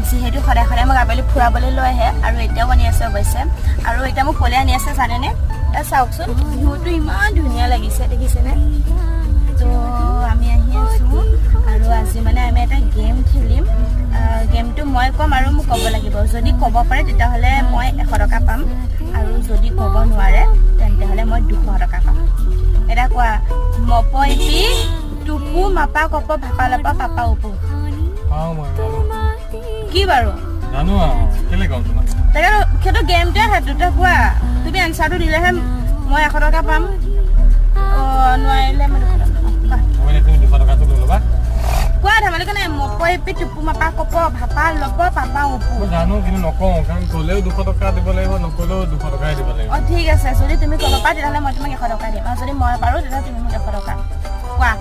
যিহেতু সদায় সদায় মোক আবেলি ফুৰাবলৈ লৈ আহে আৰু এতিয়াও আনি আছে অৱশ্যে আৰু এতিয়া মোক ক'লে আনি আছে জানেনে চাওকচোন ভিউটো ইমান ধুনীয়া লাগিছে দেখিছেনে তো আমি আহি আছোঁ আৰু আজি মানে আমি এটা গেম খেলিম গেমটো মই ক'ম আৰু মোক ক'ব লাগিব যদি ক'ব পাৰে তেতিয়াহ'লে মই 100 টকা পাম আৰু যদি ক'ব নোৱাৰে তেন্তেহ'লে মই 200 টকা পাম এটা কোৱা মপইপি টুপু মাপা কপ ভাপা লাপা পাপা উপু কি বাৰু জানো কেলে কম তোমাক তাকে সেইটো গেমটোৱে হয় দুটা কোৱা তুমি এনচাৰটো দিলেহে মই 100 টকা পাম নোৱাৰিলে মই 200 টকাটো লৈ ল'বা কোৱা ধেমালি কাৰণে মপইপি টুপু মাপা কপ ভাপা লপ পাপা উপু জানো কিন্তু নকওঁ কাৰণ ক'লেও 200 টকা দিব লাগিব নক'লেও 200 টকাই দিব লাগিব ঠিক আছে যদি তুমি ক'ব পাৰা তেতিয়াহ'লে মই তোমাক 100 টকা দিম আৰু যদি মই পাৰোঁ তেতিয়াহ'লে তুমি মোক 100 টকা কোৱা